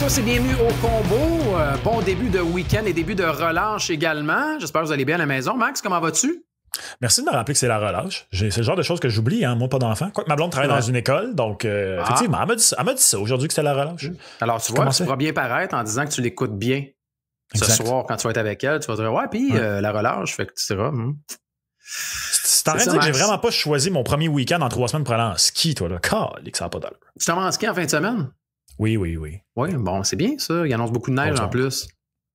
tous et bienvenue au combo. Bon début de week-end et début de relâche également. J'espère que vous allez bien à la maison. Max, comment vas-tu? Merci de me rappeler que c'est la relâche. C'est le genre de choses que j'oublie, hein, moi pas d'enfant. Quoique ma blonde travaille dans une école, donc effectivement, elle m'a dit ça aujourd'hui que c'était la relâche. Alors tu vois, tu pourras bien paraître en disant que tu l'écoutes bien. Ce soir, quand tu vas être avec elle, tu vas dire ouais, puis la relâche, fait que tu diras. C'est en train de dire que j'ai vraiment pas choisi mon premier week-end en 3 semaines pour aller en ski, toi, là. Calé que ça n'a pas d'allure. Tu t'en vas en ski en fin de semaine? Oui. Oui, bon, c'est bien ça. Il annonce beaucoup de neige en plus.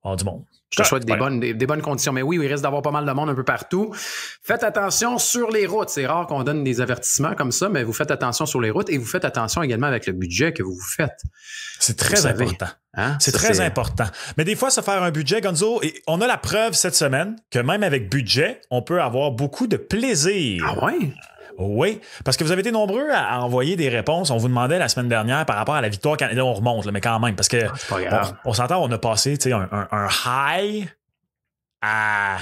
Oh, du monde. Je te souhaite des bonnes conditions. Mais oui, il risque d'avoir pas mal de monde un peu partout. Faites attention sur les routes. C'est rare qu'on donne des avertissements comme ça, mais vous faites attention sur les routes et vous faites attention également avec le budget que vous faites. C'est très important. Hein? C'est très important. Mais des fois, se faire un budget, Gonzo, et on a la preuve cette semaine que même avec budget, on peut avoir beaucoup de plaisir. Ah ouais? Oui, parce que vous avez été nombreux à envoyer des réponses. On vous demandait la semaine dernière par rapport à la victoire canadienne. On remonte, là, mais quand même, parce que on s'entend, on a passé un high à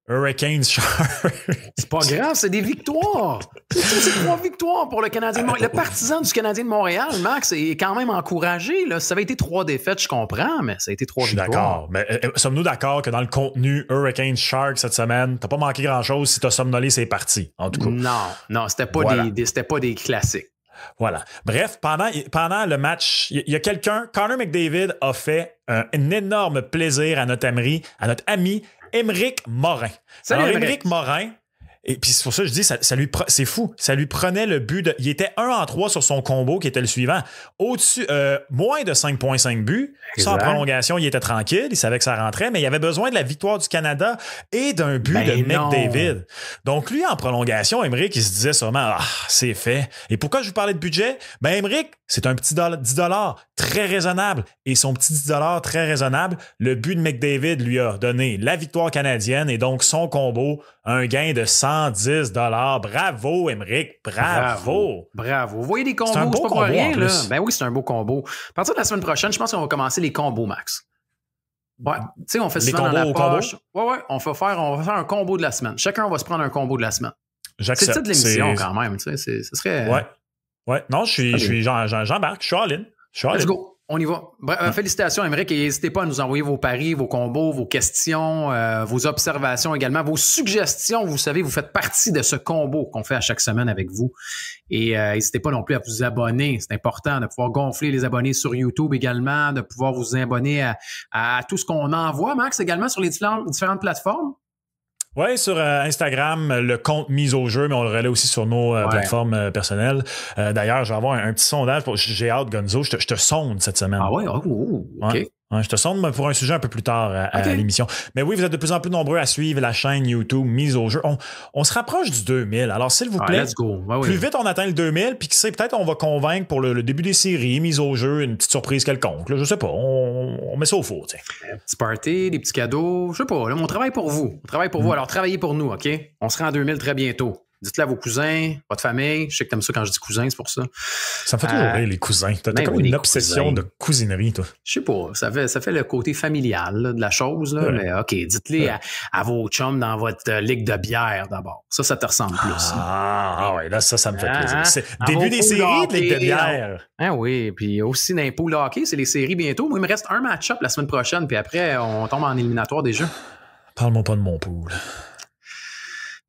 Hurricane Shark. C'est pas grave, c'est des victoires. C'est 3 victoires pour le Canadien de Montréal. Le partisan du Canadien de Montréal, Max, est quand même encouragé. Là. Si ça avait été 3 défaites, je comprends, mais ça a été 3 victoires. D'accord. Mais sommes-nous d'accord que dans le contenu Hurricane Shark cette semaine, t'as pas manqué grand-chose si t'as somnolé ses parties, en tout cas? Non, c'était pas, c'était pas des classiques. Voilà. Bref, pendant le match, il y a quelqu'un, Connor McDavid a fait un énorme plaisir à notre ami Émeric Morin. Salut, alors, Émeric Morin, et puis c'est pour ça que je dis, c'est fou. Ça lui prenait le but il était 1-3 sur son combo qui était le suivant. Au-dessus, moins de 5,5 buts. Sans prolongation, il était tranquille. Il savait que ça rentrait, mais il avait besoin de la victoire du Canada et d'un but de McDavid. Donc, lui, en prolongation, Émeric, il se disait sûrement, c'est fait. Et pourquoi je vous parlais de budget? Ben, Émeric, c'est un petit 10 $ très raisonnable. Et son petit 10 $ très raisonnable, le but de McDavid lui a donné la victoire canadienne et donc son combo, un gain de 110 $. Bravo, Émeric. Bravo. Vous voyez des combos, c'est un beau combo rien, en plus. Là. Ben oui, c'est un beau combo. À partir de la semaine prochaine, je pense qu'on va commencer les combos, Max. Ouais, tu sais, on fait les souvent combos dans la poche. Combo? Ouais, on va faire un combo de la semaine. Chacun va se prendre un combo de la semaine. J'accepte. C'est le titre de l'émission quand même, tu sais, ce serait... Ouais. Non, j'embarque, je suis all-in. Let's go. On y va. Félicitations, Émeric. Et n'hésitez pas à nous envoyer vos paris, vos combos, vos questions, vos observations également, vos suggestions. Vous savez, vous faites partie de ce combo qu'on fait à chaque semaine avec vous. Et n'hésitez pas non plus à vous abonner. C'est important de pouvoir gonfler les abonnés sur YouTube également, de pouvoir vous abonner à tout ce qu'on envoie, Max, également sur les différentes plateformes. Oui, sur Instagram, le compte Mise au jeu, mais on le relaie aussi sur nos plateformes personnelles. D'ailleurs, je vais avoir un petit sondage. J'ai hâte, Gonzo. Je te sonde cette semaine. Ah ouais? OK. Ouais, je te sonde pour un sujet un peu plus tard à l'émission. Mais oui, vous êtes de plus en plus nombreux à suivre la chaîne YouTube Mise au jeu. On se rapproche du 2000. Alors, s'il vous plaît, let's go. Plus vite on atteint le 2000, puis peut-être on va convaincre pour le début des séries, Mise au jeu, une petite surprise quelconque. Là, je sais pas. On met ça au four. T'sais. Un petit party, des petits cadeaux. Je sais pas. Là, on travaille pour vous. Alors, travaillez pour nous, OK? On sera en 2000 très bientôt. Dites-le à vos cousins, votre famille. Je sais que t'aimes ça quand je dis cousins, c'est pour ça. Ça me fait toujours rire, les cousins. T'as comme une obsession de cousinerie, toi. Je sais pas. Ça fait le côté familial là, de la chose. Là, mais OK, dites-les à vos chums dans votre ligue de bière d'abord. Ça te ressemble plus. Ouais, là, ça me fait plaisir. C'est début des séries de ligue de bière. Oui, puis aussi dans les poules de hockey, c'est les séries bientôt. Moi, il me reste un match-up la semaine prochaine, puis après, on tombe en éliminatoire déjà. Parle-moi pas de mon pool.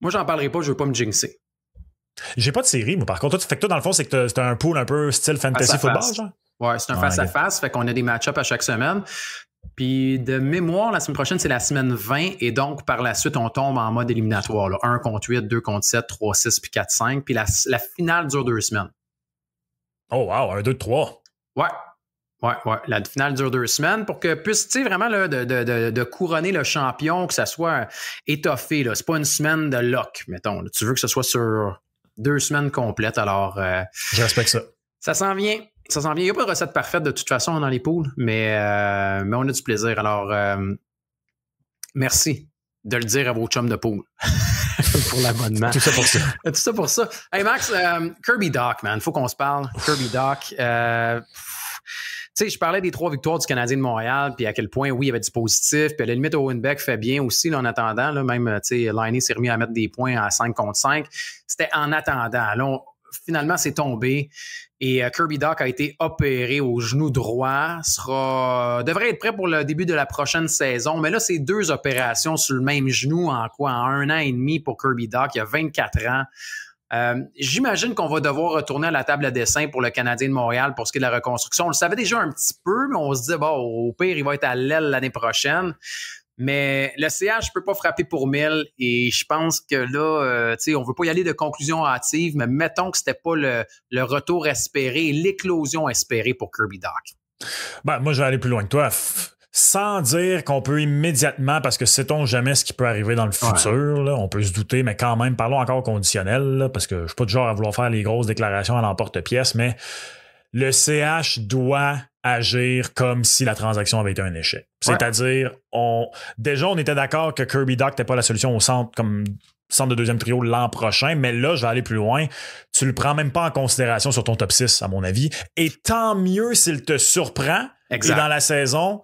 Moi, j'en parlerai pas, je veux pas me jinxer. J'ai pas de série, moi, par contre. Toi, dans le fond, c'est que c'est un pool un peu style fantasy football, genre? Ouais, c'est un face-à-face, fait qu'on a des match-ups à chaque semaine. Puis de mémoire, la semaine prochaine, c'est la semaine 20, et donc par la suite, on tombe en mode éliminatoire. Là. 1 contre 8, 2 contre 7, 3, 6, puis 4, 5. Puis la finale dure 2 semaines. Oh wow, 1, 2, 3. Ouais. La finale dure 2 semaines pour que puisse, tu sais, vraiment là, de couronner le champion, que ça soit étoffé. Là. C'est pas une semaine de lock, mettons. Là. Tu veux que ce soit sur 2 semaines complètes. Alors, je respecte ça. Ça s'en vient. Il n'y a pas de recette parfaite de toute façon dans les poules, mais on a du plaisir. Alors, merci de le dire à vos chums de poule pour l'abonnement. Tout ça pour ça. Hey Max, Kirby Dach, man, faut qu'on se parle. Kirby Dach. Tu sais, je parlais des 3 victoires du Canadien de Montréal, puis à quel point, oui, il y avait du positif, puis à la limite, Owen Beck fait bien aussi, là, en attendant, là, même, tu sais, Laine s'est remis à mettre des points à 5 contre 5. C'était en attendant. Là, finalement, c'est tombé. Et Kirby Dach a été opéré au genou droit. Devrait être prêt pour le début de la prochaine saison. Mais là, c'est 2 opérations sur le même genou en 1 an et demi pour Kirby Dach. Il a 24 ans. J'imagine qu'on va devoir retourner à la table à dessin pour le Canadien de Montréal pour ce qui est de la reconstruction. On le savait déjà un petit peu, mais on se disait, bon, au pire, il va être à l'aile l'année prochaine. Mais le CH ne peut pas frapper pour 1000 et je pense que là, on ne veut pas y aller de conclusion hâtive, mais mettons que c'était pas le retour espéré, l'éclosion espérée pour Kirby Dach. Ben, moi, je vais aller plus loin que toi. Sans dire qu'on peut immédiatement, parce que sait-on jamais ce qui peut arriver dans le futur, là, on peut se douter, mais quand même, parlons encore conditionnel, là, parce que je suis pas du genre à vouloir faire les grosses déclarations à l'emporte-pièce, mais le CH doit agir comme si la transaction avait été un échec. C'est-à-dire, on était d'accord que Kirby Dach n'était pas la solution au centre comme centre de deuxième trio l'an prochain, mais là, je vais aller plus loin. Tu le prends même pas en considération sur ton top 6, à mon avis. Et tant mieux s'il te surprend. Exact. Et dans la saison,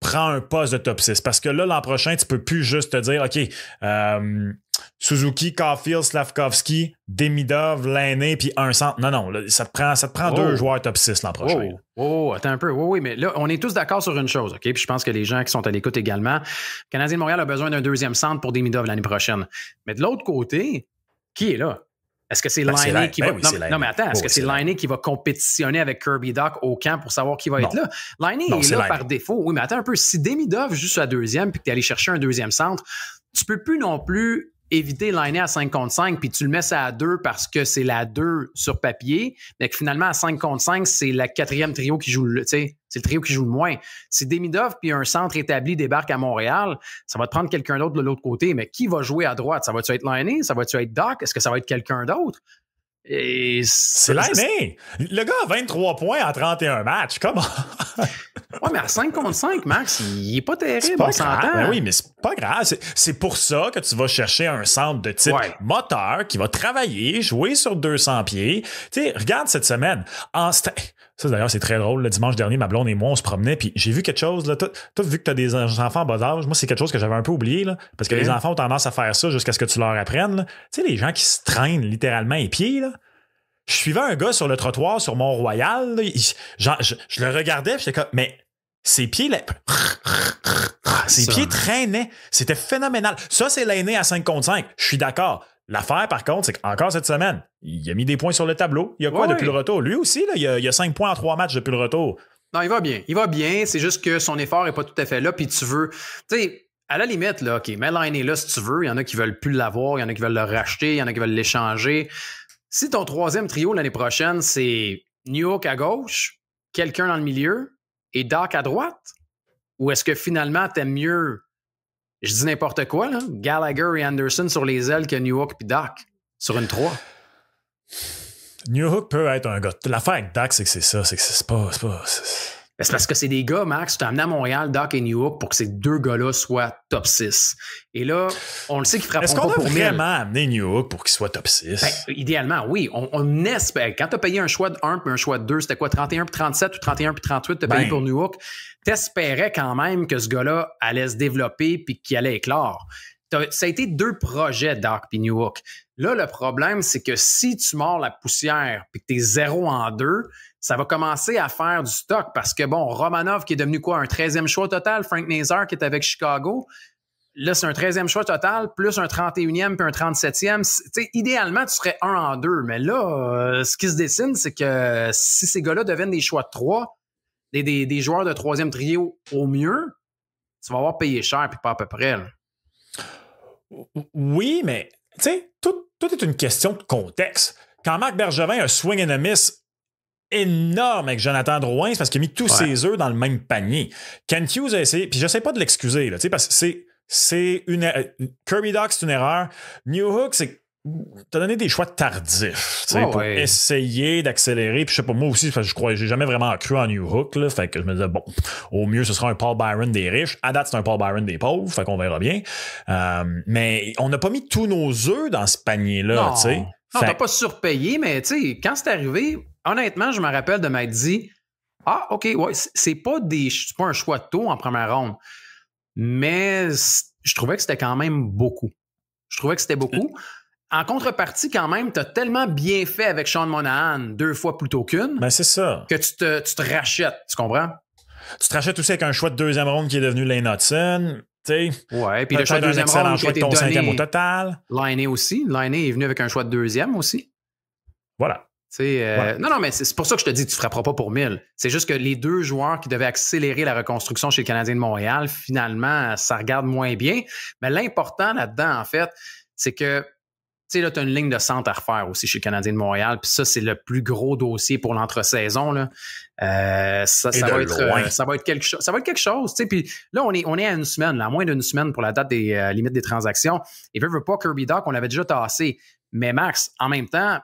prends un poste de top 6. Parce que là, l'an prochain, tu peux plus juste te dire, OK, Suzuki, Caulfield, Slavkovski, Demidov, Lainé, puis un centre. Non, là, ça te prend 2 joueurs top 6 l'an prochain. Attends un peu. Oui, mais là, on est tous d'accord sur une chose, OK? Puis je pense que les gens qui sont à l'écoute également, le Canadien de Montréal a besoin d'un 2e centre pour Demidov l'année prochaine. Mais de l'autre côté, qui est là? Est-ce que c'est Lainé qui va... Non, mais attends, est-ce que c'est Lainé qui va compétitionner avec Kirby Dach au camp pour savoir qui va être là? Lainé est là par défaut. Oui, mais attends un peu. Si Demidov joue sur la 2e puis que tu es allé chercher un 2e centre, tu peux plus non plus éviter Lainé à 5 contre 5 puis tu le mets ça à 2 parce que c'est la 2 sur papier, mais que finalement à 5 contre 5, c'est la 4e trio qui joue, c'est le trio qui joue le moins. Si Demidov puis un centre établi débarque à Montréal, ça va te prendre quelqu'un d'autre de l'autre côté, mais qui va jouer à droite? Ça va-tu être Lainé? Ça va-tu être Dach? Est-ce que ça va être quelqu'un d'autre? Et c'est Lainé! Le gars a 23 points en 31 matchs. Comment? Ouais, mais à 5 contre 5, Max, il est pas terrible, on s'entend. Ben oui, mais c'est pas grave. C'est pour ça que tu vas chercher un centre de type moteur qui va travailler, jouer sur 200 pieds. Tu sais, regarde cette semaine. Ça, d'ailleurs, c'est très drôle. Le dimanche dernier, ma blonde et moi, on se promenait, puis j'ai vu quelque chose. Toi, vu que tu as des enfants en bas âge, moi, c'est quelque chose que j'avais un peu oublié, là, parce que les enfants ont tendance à faire ça jusqu'à ce que tu leur apprennes. Tu sais, les gens qui se traînent littéralement les pieds, là. Je suivais un gars sur le trottoir sur Mont-Royal. Je le regardais, puis j'étais comme, mais ses pieds, ses pieds traînaient. C'était phénoménal. Ça, c'est Lainé à 5 contre 5. Je suis d'accord. L'affaire, par contre, c'est qu'encore cette semaine, il a mis des points sur le tableau. Il y a quoi depuis le retour? Lui aussi, là, il y a 5 points en 3 matchs depuis le retour. Non, il va bien. Il va bien. C'est juste que son effort n'est pas tout à fait là. Puis tu veux... Tu sais, à la limite, là, OK, mets Lainé là si tu veux. Il y en a qui veulent plus l'avoir. Il y en a qui veulent le racheter. Il y en a qui veulent l'échanger. Si ton 3e trio l'année prochaine, c'est Newhook à gauche, quelqu'un dans le milieu et Dach à droite, ou est-ce que finalement t'aimes mieux, je dis n'importe quoi, là, Gallagher et Anderson sur les ailes que Newhook puis Dach sur une 3? Newhook peut être un gars. L'affaire avec Dach, c'est que c'est pas. C'est parce que c'est des gars, Max, tu t'as amené à Montréal, Dach et Newhook, pour que ces 2 gars-là soient top 6. Et là, on le sait qu'ils frapperont pas pour 1000. Est-ce qu'on a vraiment amené Newhook pour qu'il soit top 6? Ben, idéalement, oui. On espère. Quand tu as payé un choix de 1 puis un choix de 2, c'était quoi, 31 puis 37 ou 31 puis 38 tu as payé pour Newhook? T'espérais quand même que ce gars-là allait se développer puis qu'il allait éclore. Ça a été 2 projets, Dach et Newhook. Là, le problème, c'est que si tu mords la poussière puis que tu es 0 en 2, ça va commencer à faire du stock parce que, bon, Romanov qui est devenu quoi, un 13e choix total, Frank Nazar qui est avec Chicago, là, c'est un 13e choix total, plus un 31e puis un 37e. T'sais, idéalement, tu serais 1 en 2, mais là, ce qui se dessine, c'est que si ces gars-là deviennent des choix de 3, des joueurs de 3e trio au mieux, tu vas avoir payé cher puis pas à peu près. Là. Oui, mais tu sais, tout est une question de contexte. Quand Marc Bergevin a swing and a miss énorme avec Jonathan Drouin, c'est parce qu'il a mis tous ses œufs dans le même panier. Kent Hughes a essayé, puis j'essaie pas de l'excuser, là, parce que c'est une Kirby Dach, c'est une erreur. Newhook, c'est t'as donné des choix tardifs pour essayer d'accélérer. Puis je sais pas, moi aussi, j'ai jamais vraiment cru en Newhook. Là, fait que je me disais, bon, au mieux, ce sera un Paul Byron des riches. À date, c'est un Paul Byron des pauvres. Fait qu'on verra bien. Mais on n'a pas mis tous nos œufs dans ce panier-là. Non, t'as pas surpayé, mais quand c'est arrivé, honnêtement, je me rappelle de m'être dit, ah, OK, ouais, c'est pas un choix de taux en première ronde. Mais je trouvais que c'était quand même beaucoup. en contrepartie, quand même, tu as tellement bien fait avec Sean Monahan 2 fois plutôt qu'une Ben, c'est ça. que tu te rachètes, tu comprends? Tu te rachètes aussi avec un choix de deuxième ronde qui est devenu Lane Hudson. Ouais, puis le choix de deuxième ronde qui a été ton donné, cinquième au total. Laine aussi. Laine est venu avec un choix de deuxième aussi. Voilà. Ouais. Non, mais c'est pour ça que je te dis que tu ne frapperas pas pour 1000. C'est juste que les 2 joueurs qui devaient accélérer la reconstruction chez le Canadien de Montréal, finalement, ça regarde moins bien. Mais l'important là-dedans, en fait, c'est que tu sais, là, tu as une ligne de centre à refaire aussi chez le Canadien de Montréal. Puis ça, c'est le plus gros dossier pour l'entre-saison. Là. Ça va être quelque chose. Ça va être quelque chose. Tu sais. Puis là, on est à une semaine, là, à moins d'une semaine pour la date des limites des transactions. Et veut pas Kirby Dach, on l'avait déjà tassé. Mais Max, en même temps,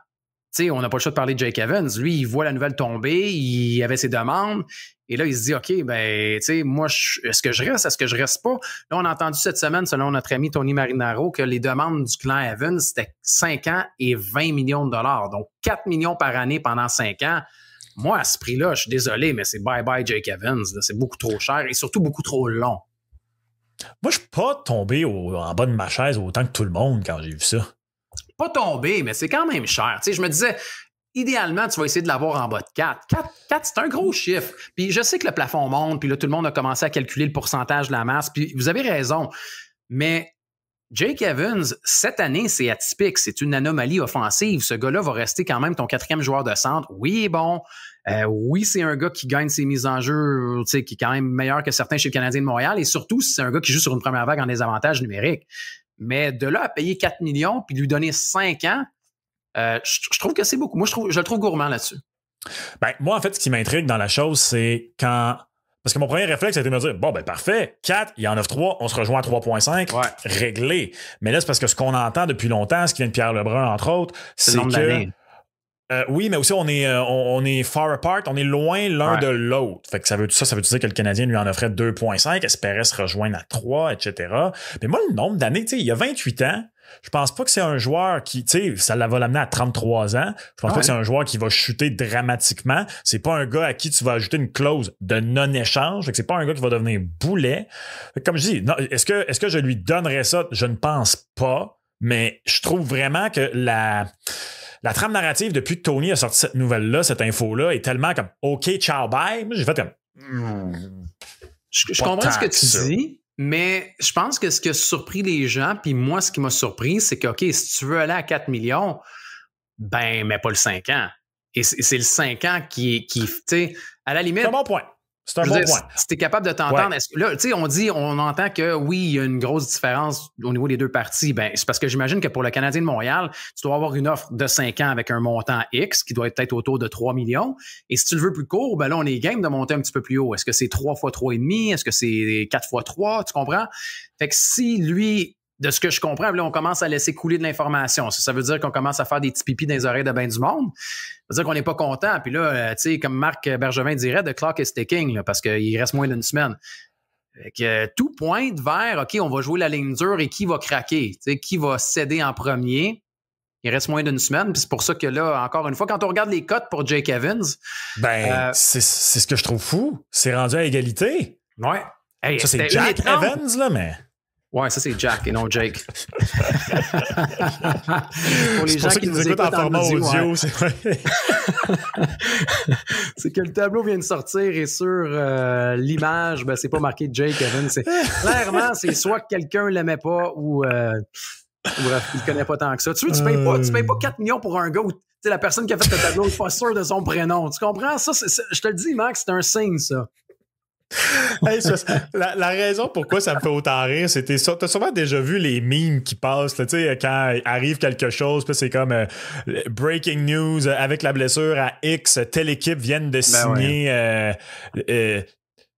tu sais, on n'a pas le choix de parler de Jake Evans. Lui, il voit la nouvelle tomber, il avait ses demandes. Et là, il se dit, OK, ben, tu sais, moi, est-ce que je reste? Est-ce que je reste pas? Là, on a entendu cette semaine, selon notre ami Tony Marinaro, que les demandes du clan Evans, c'était 5 ans et 20 millions de dollars. Donc, 4 millions par année pendant 5 ans. Moi, à ce prix-là, je suis désolé, mais c'est bye-bye Jake Evans. Là. C'est beaucoup trop cher et surtout beaucoup trop long. Moi, je suis pas tombé en bas de ma chaise autant que tout le monde quand j'ai vu ça. Pas tombé, mais c'est quand même cher. Tu sais, je me disais, idéalement, tu vas essayer de l'avoir en bas de 4. 4, c'est un gros chiffre. Puis je sais que le plafond monte, puis là, tout le monde a commencé à calculer le pourcentage de la masse, puis vous avez raison. Mais Jake Evans, cette année, c'est atypique. C'est une anomalie offensive. Ce gars-là va rester quand même ton 4e joueur de centre. Oui, il est bon. Oui, c'est un gars qui gagne ses mises en jeu, tu sais, qui est quand même meilleur que certains chez le Canadien de Montréal. Et surtout, c'est un gars qui joue sur une première vague en désavantage numérique. Mais de là à payer 4 millions puis lui donner 5 ans, je trouve que c'est beaucoup. Moi, je le trouve gourmand là-dessus. Ben, moi, en fait, ce qui m'intrigue dans la chose, c'est quand... Parce que mon premier réflexe a été de me dire, bon, ben parfait, 4, il en offre 3, on se rejoint à 3.5, ouais. Réglé. Mais là, c'est parce que ce qu'on entend depuis longtemps, ce qui vient de Pierre Lebrun, entre autres, c'est que... oui, mais aussi, on est far apart, on est loin l'un de l'autre. Fait que ça veut dire que le Canadien lui en offrait 2.5, espérait se rejoindre à 3, etc. Mais moi, le nombre d'années, tu sais, il y a 28 ans, je pense pas que c'est un joueur qui, tu sais, ça va l'amener à 33 ans. Je pense pas que c'est un joueur qui va chuter dramatiquement. C'est pas un gars à qui tu vas ajouter une clause de non-échange. Fait que c'est pas un gars qui va devenir boulet. Fait que comme je dis, non, est-ce que je lui donnerais ça? Je ne pense pas. Mais je trouve vraiment que la trame narrative, depuis que Tony a sorti cette nouvelle-là, cette info-là, est tellement comme OK, ciao, bye. Moi, j'ai fait comme. Je comprends ce que tu dis, mais je pense que ce qui a surpris les gens, puis moi, ce qui m'a surpris, c'est que, OK, si tu veux aller à 4 millions, ben, mais pas le 5 ans. Et c'est le 5 ans qui tu sais, à la limite. C'est un bon point. C'est un bon point. Si tu es capable de t'entendre, là, tu sais, on entend que oui, il y a une grosse différence au niveau des deux parties. Ben, c'est parce que j'imagine que pour le Canadien de Montréal, tu dois avoir une offre de 5 ans avec un montant X qui doit être peut-être autour de 3 millions. Et si tu le veux plus court, ben là, on est game de monter un petit peu plus haut. Est-ce que c'est 3 fois 3,5? Est-ce que c'est 4 fois 3? Tu comprends? Fait que si lui, de ce que je comprends, là, on commence à laisser couler de l'information. Ça veut dire qu'on commence à faire des petits pipis dans les oreilles de ben du monde. Ça veut dire qu'on n'est pas content. Puis là, tu sais, comme Marc Bergevin dirait, the clock is ticking, là, parce qu'il reste moins d'une semaine. Fait que tout pointe vers, OK, on va jouer la ligne dure et qui va craquer? Tu sais, qui va céder en premier? Il reste moins d'une semaine. Puis c'est pour ça que là, encore une fois, quand on regarde les cotes pour Jake Evans... c'est ce que je trouve fou. C'est rendu à égalité. Ouais. Hey, ça, c'est Jack Evans, là, mais... Ouais, ça, c'est Jack et non Jake. Pour les gens qui nous écoutent en format audio, c'est vrai. C'est que le tableau vient de sortir et sur l'image, ben, c'est pas marqué Jake Evans. Clairement, c'est soit que quelqu'un l'aimait pas ou bref, il connaît pas tant que ça. Tu vois, tu payes pas 4 millions pour un gars où la personne qui a fait le tableau n'est pas sûre de son prénom. Tu comprends? Ça, je te le dis, Max, c'est un signe, ça. Hey, la raison pourquoi ça me fait autant rire, c'était ça. T'as sûrement déjà vu les memes qui passent, tu sais, quand arrive quelque chose, puis c'est comme breaking news avec la blessure à X, telle équipe vient de signer,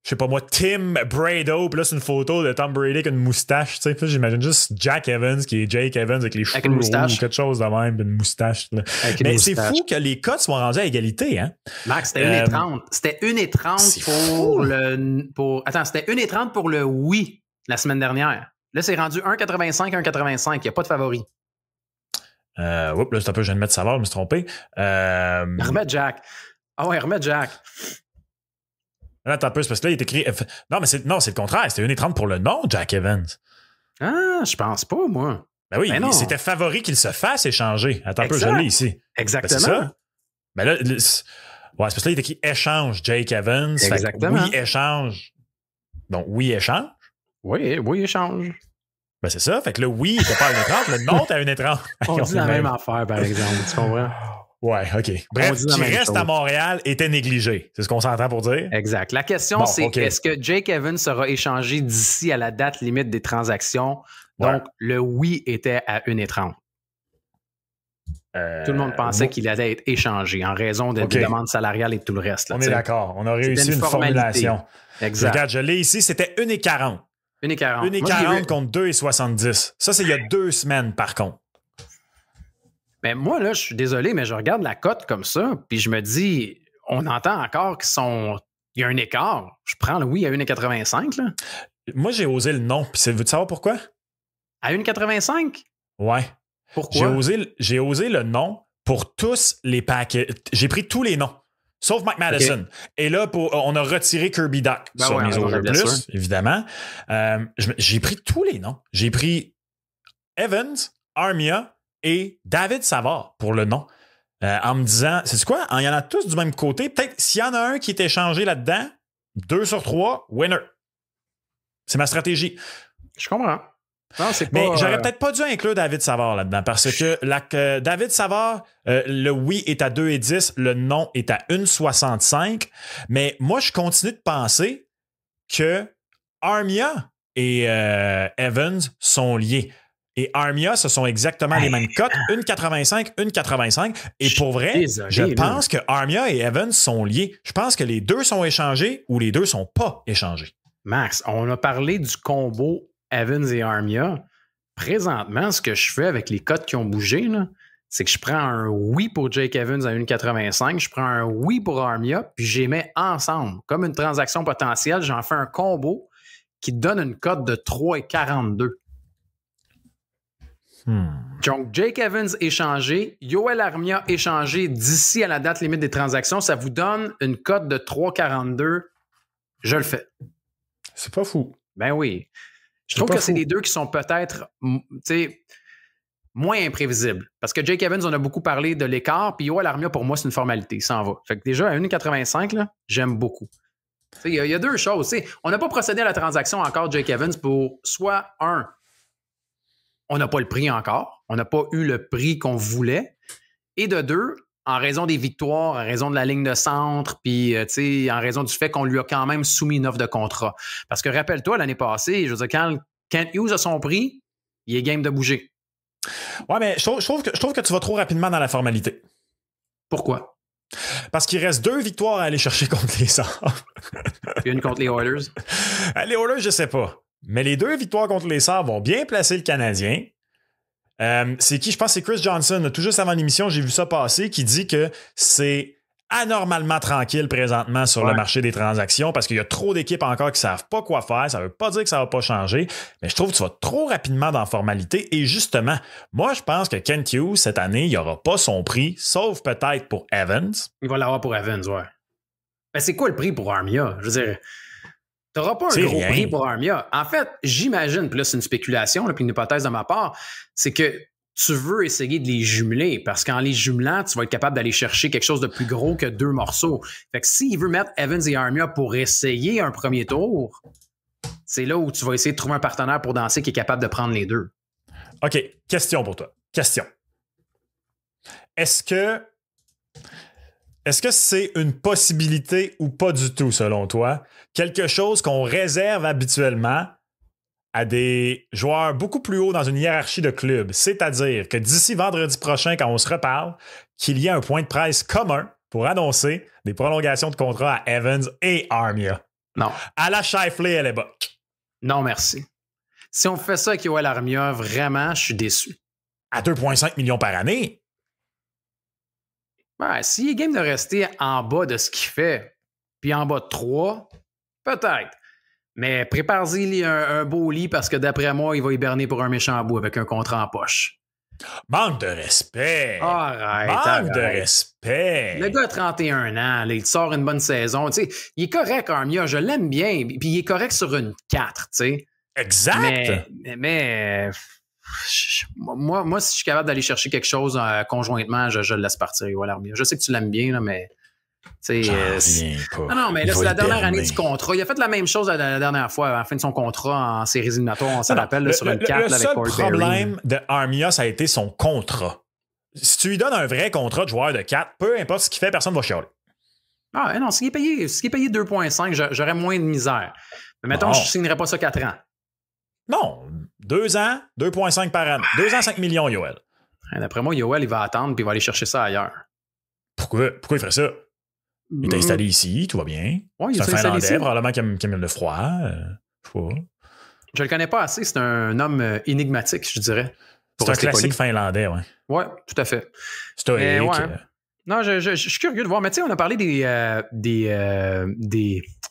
je sais pas moi, Tim Brado, puis là c'est une photo de Tom Brady avec une moustache, tu sais, puis j'imagine juste Jack Evans qui est Jake Evans avec les cheveux rouges ou quelque chose de même, une moustache. Là. Mais c'est fou que les cotes soient rendues à égalité, hein? Max, c'était 1,30. C'était 1,30 Attends, c'était 1,30 pour le oui la semaine dernière. Là, c'est rendu 1,85, 1,85. Il n'y a pas de favori. Oups, là, c'est un peu, je viens de mettre Savard, je me suis trompé. Remets Jack. Ah ouais, remets Jack. Attends un peu, c'est parce que là, il est écrit. Non, c'est le contraire. C'était 1,30 pour le nom, Jack Evans. Ah, je pense pas, moi. Ben oui, c'était favori qu'il se fasse échanger. Attends un peu, je l'ai ici. Exactement. Ben, c'est ça. Ben là, c'est parce que là, il était qui échange Jake Evans. Exactement. Oui, échange. Donc, oui, échange. Oui, échange. Ben, c'est ça. Fait que là, oui, il était pas à 1,30. Le non, t'es à 1,30. On dit la même affaire, par exemple. Tu comprends? Ouais, OK. Bref, qui reste à Montréal était négligé. C'est ce qu'on s'entend pour dire? Exact. La question, c'est est-ce que Jake Evans sera échangé d'ici à la date limite des transactions? Donc, le oui était à 1,30. Tout le monde pensait qu'il allait être échangé en raison des demandes salariales et tout le reste. Là, on est d'accord. On a réussi une formulation. Exact. Regarde, je l'ai ici. C'était 1,40. 1,40. 1,40 contre 2,70. Ça, c'est il y a 2 semaines, par contre. Mais moi, là, je suis désolé, mais je regarde la cote comme ça, puis je me dis, on entend encore qu'il y a un écart. Je prends le oui à 1,85. Là. Moi, j'ai osé le non. Puis veux-tu savoir pourquoi? À 1,85? Ouais. Pourquoi? J'ai osé le non pour tous les paquets. J'ai pris tous les noms, sauf Mike Madison. Okay. Et là, on a retiré Kirby Dach sur mes autres plus, évidemment. J'ai pris tous les noms. J'ai pris Evans, Armia et David Savard pour le nom. En me disant, c'est quoi? Il y en a tous du même côté. Peut-être s'il y en a un qui est échangé là-dedans, 2 sur 3, winner. C'est ma stratégie. Je comprends. Non, mais j'aurais peut-être pas dû inclure David Savard là-dedans parce que David Savard, le oui est à 2,10, le non est à 1,65. Mais moi, je continue de penser que Armia et Evans sont liés. Et Armia, ce sont exactement les mêmes cotes, 1,85, 1,85. Et pour vrai, je pense que Armia et Evans sont liés. Je pense que les deux sont échangés ou les deux sont pas échangés. Max, on a parlé du combo Evans et Armia. Présentement, ce que je fais avec les cotes qui ont bougé, là, c'est que je prends un oui pour Jake Evans à 1,85, je prends un oui pour Armia, puis je les mets ensemble. Comme une transaction potentielle, j'en fais un combo qui donne une cote de 3,42. Donc, Jake Evans échangé, Yoel Armia échangé d'ici à la date limite des transactions, ça vous donne une cote de 3,42. Je le fais. C'est pas fou. Ben oui. Je trouve que c'est les deux qui sont peut-être moins imprévisibles. Parce que Jake Evans, on a beaucoup parlé de l'écart, puis Yoel Armia, pour moi, c'est une formalité. Il s'en va. Fait que déjà, à 1,85, là, j'aime beaucoup. Il y a deux choses. T'sais, on n'a pas procédé à la transaction encore, Jake Evans, pour soit on n'a pas le prix encore. On n'a pas eu le prix qu'on voulait. Et de deux, en raison des victoires, en raison de la ligne de centre, puis en raison du fait qu'on lui a quand même soumis une offre de contrat. Parce que rappelle-toi, l'année passée, je veux dire, quand Kent Hughes a son prix, il est game de bouger. Ouais, mais je trouve que tu vas trop rapidement dans la formalité. Pourquoi? Parce qu'il reste 2 victoires à aller chercher contre les Sabres. Puis une contre les Oilers. Les Oilers, je sais pas. Mais les 2 victoires contre les Sabres vont bien placer le Canadien. C'est qui? Je pense que c'est Chris Johnson. Tout juste avant l'émission, j'ai vu ça passer, qui dit que c'est anormalement tranquille présentement sur le marché des transactions parce qu'il y a trop d'équipes encore qui ne savent pas quoi faire. Ça ne veut pas dire que ça ne va pas changer, mais je trouve que tu vas trop rapidement dans la formalité. Et justement, moi, je pense que Kent Hughes, cette année, il n'aura pas son prix, sauf peut-être pour Evans. Il va l'avoir pour Evans, ouais. Mais c'est quoi le prix pour Armia? Je veux dire, tu n'auras pas un gros prix pour Armia. En fait, j'imagine, puis là, c'est une spéculation, puis une hypothèse de ma part, c'est que tu veux essayer de les jumeler parce qu'en les jumelant, tu vas être capable d'aller chercher quelque chose de plus gros que 2 morceaux. Fait que s'il veut mettre Evans et Armia pour essayer un premier tour, c'est là où tu vas essayer de trouver un partenaire pour danser qui est capable de prendre les deux. OK. Question pour toi. Question. Est-ce que c'est une possibilité ou pas du tout, selon toi? Quelque chose qu'on réserve habituellement à des joueurs beaucoup plus hauts dans une hiérarchie de club. C'est-à-dire que d'ici vendredi prochain, quand on se reparle, qu'il y ait un point de presse commun pour annoncer des prolongations de contrat à Evans et Armia. Non. À la Scheifele et à l'époque. Non, merci. Si on fait ça avec Yoel Armia, vraiment, je suis déçu. À 2,5 millions par année? Ouais, s'il est game de rester en bas de ce qu'il fait, puis en bas de 3, peut-être. Mais prépare-y un beau lit parce que d'après moi, il va hiberner pour un méchant bout avec un contrat en poche. Manque de respect. Arrête. De respect. Le gars a 31 ans, là, il sort une bonne saison. Tu sais, il est correct, Armia, je l'aime bien. Puis il est correct sur une 4, tu sais. Exact. Mais Moi, si je suis capable d'aller chercher quelque chose conjointement, je le laisse partir. Voilà, je sais que tu l'aimes bien, là, mais. Non, mais là, c'est la dernière année du contrat. Il a fait la même chose la dernière fois, à la fin de son contrat en séries éliminatoires, on s'en rappelle, sur une carte avec Corey Perry. Le seul problème de Armia, ça a été son contrat. Si tu lui donnes un vrai contrat de joueur de 4, peu importe ce qu'il fait, personne ne va chialer. Ah non, s'il est payé 2,5, j'aurais moins de misère. Mais mettons, je ne signerais pas ça 4 ans. Non, 2 ans, 2,5 par an. 2 ans, 5 millions, Yoel. D'après moi, Yoel, il va attendre puis il va aller chercher ça ailleurs. Pourquoi il ferait ça? Il est installé ici, tout va bien. Ouais, c'est un Finlandais, probablement qui aime le froid. Je le connais pas assez. C'est un homme énigmatique, je dirais. C'est un classique finlandais, oui. Oui, tout à fait. Stoïque. Non, je suis curieux de voir. Mais tu sais, on a parlé des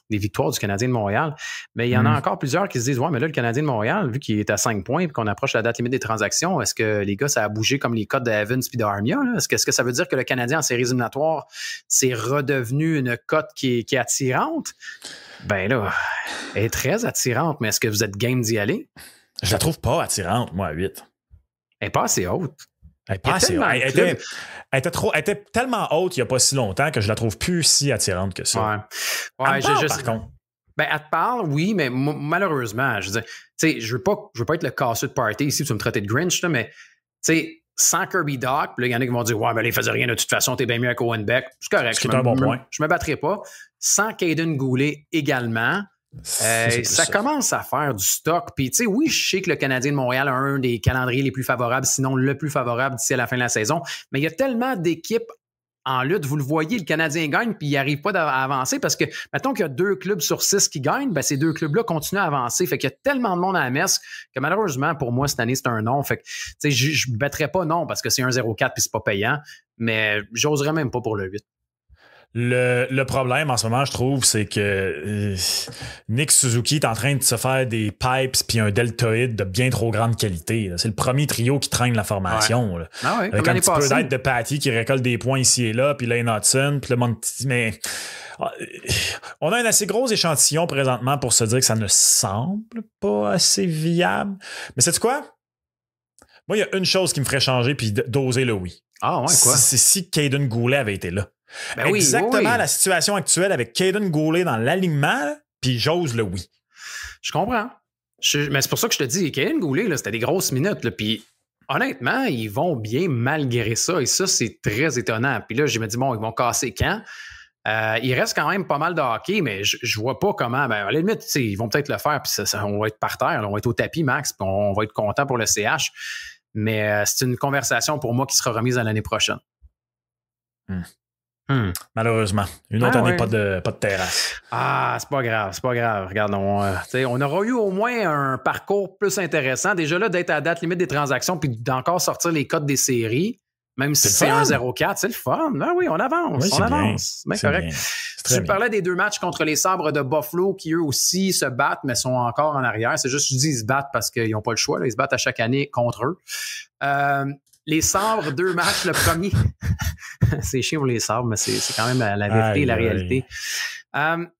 victoires du Canadien de Montréal, mais il y en a encore plusieurs qui se disent, ouais, mais là, le Canadien de Montréal, vu qu'il est à 5 points et qu'on approche la date limite des transactions, est-ce que les gars, ça a bougé comme les cotes d'Evans et d'Armia? Est-ce que ça veut dire que le Canadien en séries éliminatoires, c'est redevenu une cote qui est attirante? Ben là, elle est très attirante, mais est-ce que vous êtes game d'y aller? Je la trouve pas attirante, moi, à 8. Elle n'est pas assez haute. Elle était tellement haute il n'y a pas si longtemps que je la trouve plus si attirante que ça. Ouais, par contre. Ben, elle te parle, oui, mais malheureusement, je veux dire, tu sais, je veux pas être le casseux de party ici, tu me traites de Grinch, là, mais, tu sais, sans Kirby Dach, puis là, il y en a qui vont dire, ouais, ben, là, il faisait rien de toute façon, t'es bien mieux avec Owen Beck. C'est correct. C'est un bon point. Je me battrai pas. Sans Caden Goulet également. Ça commence à faire du stock. Puis, tu sais, oui, je sais que le Canadien de Montréal a un des calendriers les plus favorables, sinon le plus favorable d'ici à la fin de la saison. Mais il y a tellement d'équipes en lutte. Vous le voyez, le Canadien gagne, puis il n'arrive pas à avancer parce que, mettons qu'il y a 2 clubs sur 6 qui gagnent, ben ces 2 clubs-là continuent à avancer. Fait qu'il y a tellement de monde à la messe que malheureusement, pour moi, cette année, c'est un non. Fait que, tu sais, je ne battrais pas non parce que c'est un 0,4 puis c'est pas payant. Mais j'oserais même pas pour le 8. Le problème en ce moment, je trouve, c'est que Nick Suzuki est en train de se faire des pipes puis un deltoïde de bien trop grande qualité. Là. C'est le premier trio qui traîne la formation. Là. Ah ouais, avec un petit peu d'aide de Patty qui récolte des points ici et là, puis Lane Hudson, puis le Monty. Mais on a un assez gros échantillon présentement pour se dire que ça ne semble pas assez viable. Mais sais-tu quoi? Moi, il y a une chose qui me ferait changer puis d'oser le oui. Ah ouais, quoi? C'est si Caden Goulet avait été là. Ben exactement la situation actuelle avec Caden Goulet dans l'alignement, puis j'ose le oui. Je comprends. Mais c'est pour ça que je te dis, Caden Goulet, là, c'était des grosses minutes. Puis honnêtement, ils vont bien malgré ça. Et ça, c'est très étonnant. Puis là, je me dis, bon, ils vont casser quand? Il reste quand même pas mal de hockey, mais je vois pas comment. Ben, à la limite, ils vont peut-être le faire, puis on va être par terre, là, on va être au tapis, Max, puis on va être content pour le CH. Mais c'est une conversation pour moi qui sera remise à l'année prochaine. Malheureusement. Une autre année, pas de terrasse. Ah, c'est pas grave. Regarde, on aura eu au moins un parcours plus intéressant. Déjà là, d'être à la date limite des transactions puis d'encore sortir les codes des séries, même si c'est 1-0-4, c'est le fun. Ah oui, on avance. C'est correct. Tu parlais des 2 matchs contre les Sabres de Buffalo qui, eux aussi, se battent, mais sont encore en arrière. C'est juste, je dis, ils se battent parce qu'ils n'ont pas le choix. Là. Ils se battent à chaque année contre eux. Les Sabres, 2 matchs, le premier. C'est chiant pour les Sabres, mais c'est quand même la vérité et la réalité.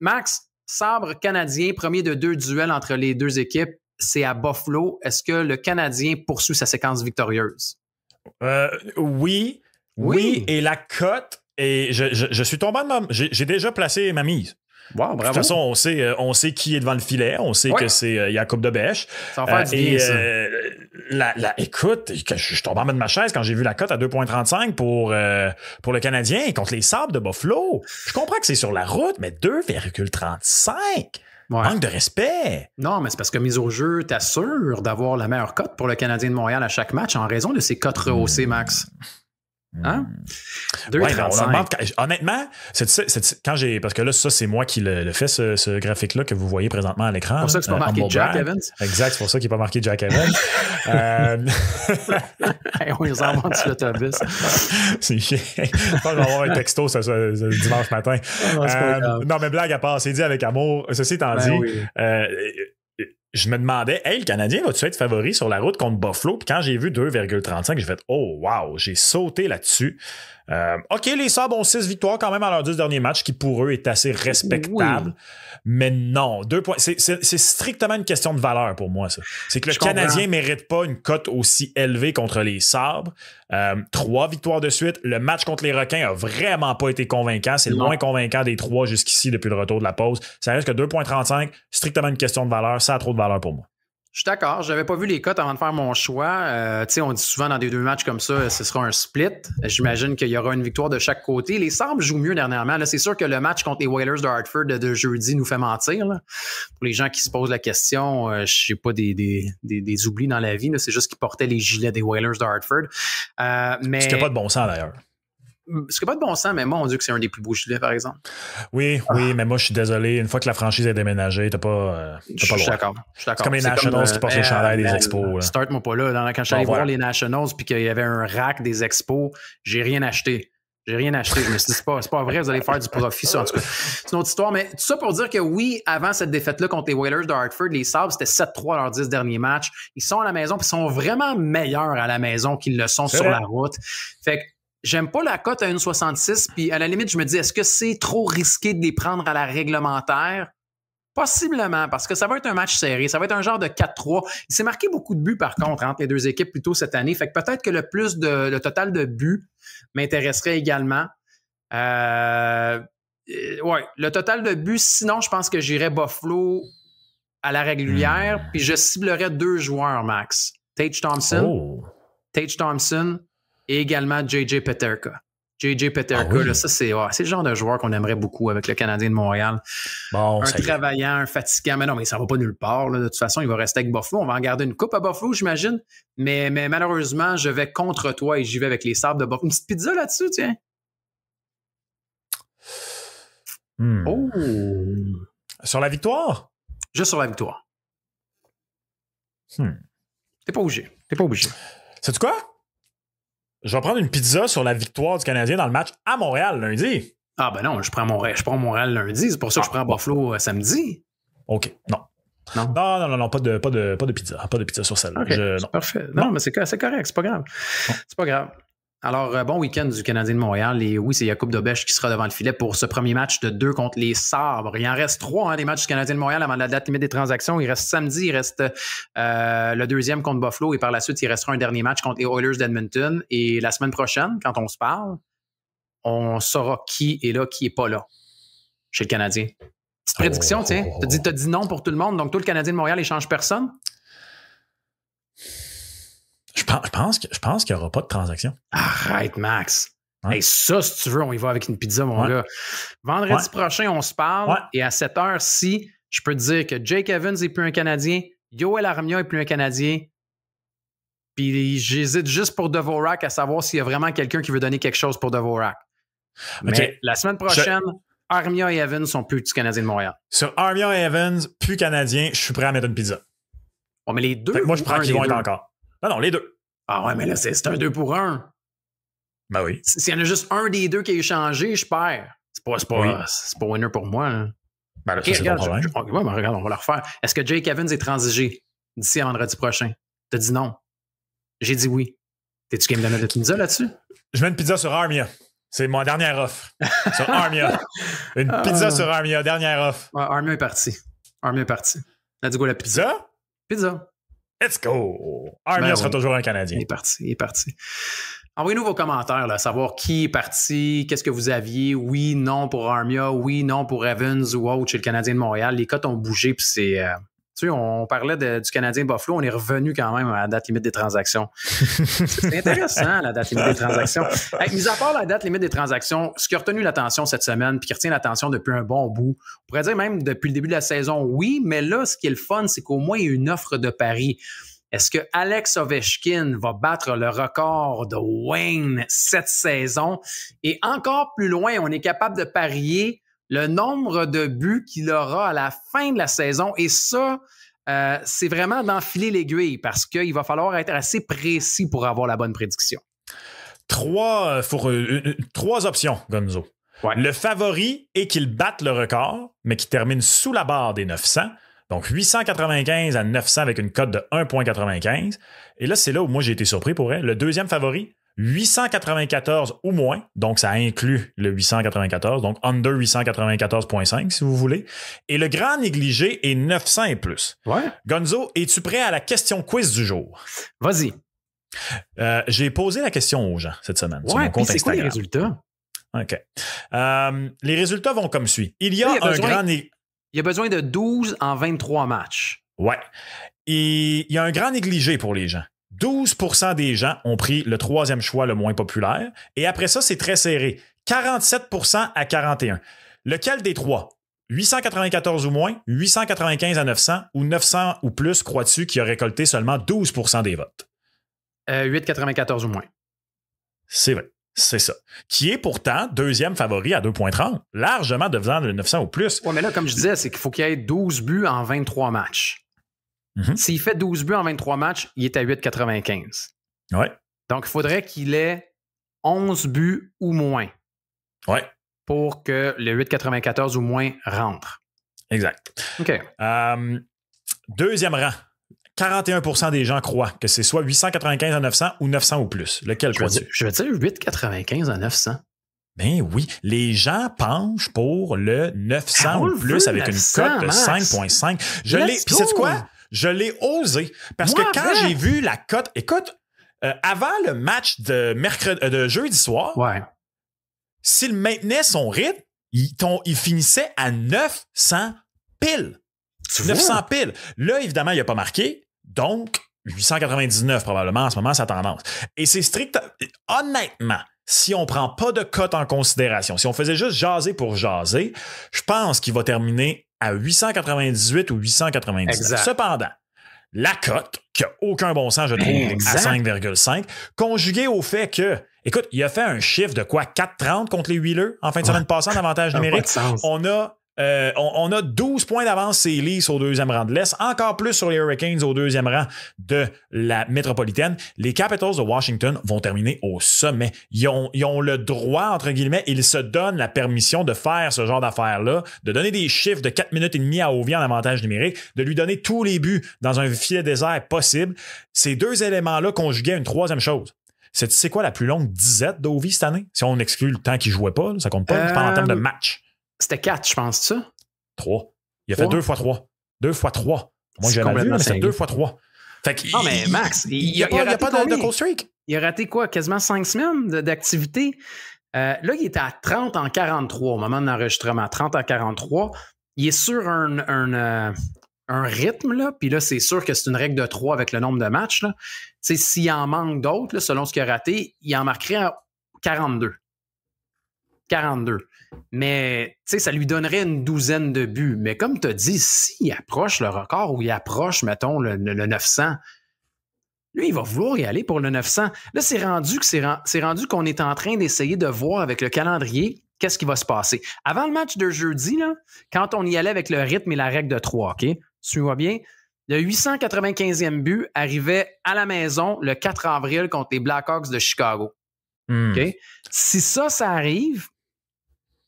Max, Sabres canadien, premier de 2 duels entre les 2 équipes, c'est à Buffalo. Est-ce que le Canadien poursuit sa séquence victorieuse? Oui, et la cote, et je suis tombé j'ai déjà placé ma mise. Wow, bravo. De toute façon, on sait qui est devant le filet. On sait que c'est Jacob de Bèche. Ça va faire du bien, ça. Écoute, je suis tombé en bas de ma chaise quand j'ai vu la cote à 2,35 pour le Canadien contre les Sabres de Buffalo. Je comprends que c'est sur la route, mais 2,35. Manque de respect. Non, mais c'est parce que mise au jeu t'assure d'avoir la meilleure cote pour le Canadien de Montréal à chaque match en raison de ses cotes rehaussées, Max. Hein? 2,35. Honnêtement, quand parce que là, ça, c'est moi qui le fait, ce graphique-là que vous voyez présentement à l'écran. C'est pour ça que c'est pas marqué Jack Evans. Exact, c'est pour ça qu'il n'est pas marqué Jack Evans. On les envoie sur l'autobus. C'est chiant. Je pense que je vais avoir un texto ce dimanche matin. Non, mais blague à part, c'est dit avec amour. Ceci étant dit, je me demandais, hey, le Canadien va-tu être favori sur la route contre Buffalo? Puis quand j'ai vu 2,35, j'ai fait, oh, wow, j'ai sauté là-dessus. OK, les Sabres ont 6 victoires quand même à leurs 10 derniers matchs, qui pour eux est assez respectable. Oui. Mais non, 2 points. C'est strictement une question de valeur pour moi, ça. C'est que le Canadien ne mérite pas une cote aussi élevée contre les Sabres. 3 victoires de suite. Le match contre les Requins a vraiment pas été convaincant. C'est le moins convaincant des 3 jusqu'ici depuis le retour de la pause. Ça reste que 2,35, strictement une question de valeur. Ça a trop de valeur pour moi. Je suis d'accord. Je n'avais pas vu les cotes avant de faire mon choix. On dit souvent dans des 2 matchs comme ça, ce sera un split. J'imagine qu'il y aura une victoire de chaque côté. Les Sabres jouent mieux dernièrement. Là, c'est sûr que le match contre les Whalers de Hartford de jeudi nous fait mentir. Là. Pour les gens qui se posent la question, je sais pas des oublis dans la vie. Là. C'est juste qu'ils portaient les gilets des Whalers de Hartford. Mais... Ce qui n'a pas de bon sens d'ailleurs. Ce qui n'a pas de bon sens, mais moi, on dit que c'est un des plus beaux gilets, par exemple. Oui, mais moi, je suis désolé. Une fois que la franchise est déménagée, t'as pas le droit. Je suis d'accord. C'est comme les Nationals qui portent les chandails des Expos. Start-moi pas là. Quand je suis allé voir les Nationals puis qu'il y avait un rack des Expos, j'ai rien acheté. Je me suis dit, c'est pas vrai, vous allez faire du profit, ça. En tout cas, c'est une autre histoire. Mais tout ça pour dire que oui, avant cette défaite-là contre les Whalers de Hartford, les Sabres, c'était 7-3 leurs 10 derniers matchs. Ils sont à la maison puis ils sont vraiment meilleurs à la maison qu'ils le sont sur la route. Fait que j'aime pas la cote à 1,66, puis à la limite, je me dis, est-ce que c'est trop risqué de les prendre à la réglementaire? Possiblement, parce que ça va être un match serré. Ça va être un genre de 4-3. Il s'est marqué beaucoup de buts, par contre, entre les deux équipes plus tôt cette année. Fait que peut-être que le total de buts m'intéresserait également. Le total de buts, sinon, je pense que j'irais Buffalo à la régulière, puis je ciblerais 2 joueurs, Max. Tage Thompson et également J.J. Peterka. J.J. Peterka, là, ça, c'est le genre de joueur qu'on aimerait beaucoup avec le Canadien de Montréal. Un travaillant, un fatigant. Mais non, mais ça va pas nulle part. Là. De toute façon, il va rester avec Buffalo. On va en garder une coupe à Buffalo, j'imagine. Mais malheureusement, je vais contre toi et j'y vais avec les Sabres de Buffalo. Une petite pizza là-dessus, tiens. Oh! Sur la victoire? Juste sur la victoire. T'es pas obligé. Sais-tu quoi? Je vais prendre une pizza sur la victoire du Canadien dans le match à Montréal lundi. Ah ben non, je prends Montréal lundi. C'est pour ça que je prends Buffalo samedi. OK, non. Non, pas de pizza. Pas de pizza sur celle-là. Okay, c'est parfait. Non, mais c'est correct, c'est pas grave. C'est pas grave. Alors, bon week-end du Canadien de Montréal. Et oui, c'est Jakub Dobeš qui sera devant le filet pour ce premier match de 2 contre les Sabres. Il en reste 3 des matchs du Canadien de Montréal avant la date limite des transactions. Il reste samedi, il reste le 2e contre Buffalo et par la suite, il restera un dernier match contre les Oilers d'Edmonton. Et la semaine prochaine, quand on se parle, on saura qui est là, qui n'est pas là chez le Canadien. Petite prédiction, tiens. T'as dit non pour tout le monde. Donc, toi, le Canadien de Montréal, il ne change personne? Je pense qu'il n'y aura pas de transaction. Arrête, Max. Ouais. Hey, ça, si tu veux, on y va avec une pizza, mon gars. Vendredi prochain, on se parle. Et à cette heure-ci, je peux te dire que Jake Evans n'est plus un Canadien. Yoel Armia n'est plus un Canadien. Puis j'hésite juste pour Dvorak à savoir s'il y a vraiment quelqu'un qui veut donner quelque chose pour Dvorak. Mais la semaine prochaine, Armia et Evans sont plus du Canadien de Montréal. Sur Armia et Evans, plus Canadien, je suis prêt à mettre une pizza. Mais les deux. Moi, je prends qu'ils vont être encore. Non, les deux. Ah ouais, mais là, c'est un 2 pour 1. Ben oui. S'il y en a juste un des deux qui a échangé, je perds. C'est pas winner pour moi. Là. Ben là, ça, c'est pas le problème. Regarde, on va le refaire. Est-ce que Jake Evans est transigé d'ici à vendredi prochain? T'as dit non. J'ai dit oui. T'es-tu game de mettre une pizza là-dessus? Je mets une pizza sur Armia. C'est ma dernière offre. Sur Armia. Une pizza sur Armia, dernière offre. Armia est parti. Let's go la pizza. Pizza. Let's go! Armia sera toujours un Canadien. Il est parti. Envoyez-nous vos commentaires, là, savoir qui est parti, qu'est-ce que vous aviez, oui, non pour Armia, oui, non pour Evans ou autre chez le Canadien de Montréal. Les cotes ont bougé, puis c'est... tu sais, on parlait du Canadien Buffalo, on est revenu quand même à la date limite des transactions. C'est intéressant, la date limite des transactions. Mis à part la date limite des transactions, ce qui a retenu l'attention cette semaine, puis qui retient l'attention depuis un bon bout, on pourrait dire même depuis le début de la saison, oui, mais là, ce qui est le fun, c'est qu'au moins, il y a une offre de pari. Est-ce que Alex Ovechkin va battre le record de Wayne cette saison? Et encore plus loin, on est capable de parier le nombre de buts qu'il aura à la fin de la saison. Et ça, c'est vraiment d'enfiler l'aiguille parce qu'il va falloir être assez précis pour avoir la bonne prédiction. 3 options, Gonzo. Ouais. Le favori est qu'il batte le record, mais qu'il termine sous la barre des 900. Donc, 895 à 900 avec une cote de 1,95. Et là, c'est là où moi, j'ai été surpris pour elle. Le deuxième favori, 894 ou moins. Donc, ça inclut le 894. Donc, under 894,5 si vous voulez. Et le grand négligé est 900 et plus. Ouais. Gonzo, es-tu prêt à la question quiz du jour? Vas-y. J'ai posé la question aux gens cette semaine sur mon Ouais, compte puis c'est quoi les Instagram. résultats? OK. Les résultats vont comme suit. Il y a Il y a besoin de 12 en 23 matchs. Ouais. Et il y a un grand négligé pour les gens. 12% des gens ont pris le troisième choix le moins populaire. Et après ça, c'est très serré. 47% à 41%. Lequel des trois? 894 ou moins, 895 à 900 ou 900 ou plus, crois-tu, qui a récolté seulement 12% des votes? 8,94 ou moins. C'est vrai. C'est ça. Qui est pourtant deuxième favori à 2,30, largement devant le 900 ou plus. Oui, mais là, comme je disais, c'est qu'il faut qu'il y ait 12 buts en 23 matchs. Mm-hmm. S'il fait 12 buts en 23 matchs, il est à 8,95. Ouais. Donc, il faudrait qu'il ait 11 buts ou moins. Ouais. Pour que le 8,94 ou moins rentre. Exact. OK. Deuxième rang. 41% des gens croient que c'est soit 895 à 900 ou 900 ou plus. Lequel crois-tu? Je veux dire 8,95 à 900. Ben oui, les gens penchent pour le 900 ou plus avec 900, une cote de 5,5. Je l'ai. Puis c'est quoi? Je l'ai osé. Parce que quand j'ai vu la cote, écoute, avant le match de jeudi soir, ouais. S'il maintenait son rythme, il finissait à 900 piles. 900 piles. Là, évidemment, il n'a pas marqué. Donc, 899 probablement en ce moment, sa tendance. Et c'est strict. Honnêtement, si on ne prend pas de cote en considération, si on faisait juste jaser pour jaser, je pense qu'il va terminer à 898 ou 899. Exact. Cependant, la cote, qui n'a aucun bon sens, je trouve, à 5,5, conjuguée au fait que, écoute, il a fait un chiffre de quoi? 4,30 contre les Wheelers en fin de semaine passée en avantage numérique. On a 12 points d'avance ces Leafs au deuxième rang de l'Est, encore plus sur les Hurricanes au deuxième rang de la métropolitaine. Les Capitals de Washington vont terminer au sommet. Ils ont le droit, entre guillemets, ils se donnent la permission de faire ce genre d'affaires-là, de donner des chiffres de 4 minutes et demie à Ovi en avantage numérique, de lui donner tous les buts dans un filet désert possible. Ces deux éléments-là conjugués à une troisième chose. C'est quoi la plus longue disette d'Ovi cette année? Si on exclut le temps qu'il jouait pas, là, ça compte pas. Je parle en termes de match. C'était 4, je pense, ça? 3. Il a fait 2 fois 3. 2 fois 3. Moi, j'ai jamais vu, mais c'est 2 fois 3. Fait que, non, mais Max, il n'y a pas de cold streak. Il a raté quoi? Quasiment 5 semaines d'activité. Là, il était à 30 en 43 au moment de l'enregistrement. 30 en 43. Il est sur un rythme, là. Puis là, c'est sûr que c'est une règle de 3 avec le nombre de matchs, là. Tu sais, s'il en manque d'autres, là, selon ce qu'il a raté, il en marquerait 42. 42. Mais, tu sais, ça lui donnerait une douzaine de buts. Mais comme tu as dit, s'il approche le record ou il approche, mettons, le 900, lui, il va vouloir y aller pour le 900. Là, c'est rendu qu'on est en train d'essayer de voir avec le calendrier qu'est-ce qui va se passer. Avant le match de jeudi, là, quand on y allait avec le rythme et la règle de 3, OK? Tu vois bien? Le 895e but arrivait à la maison le 4 avril contre les Blackhawks de Chicago. OK? Si ça arrive,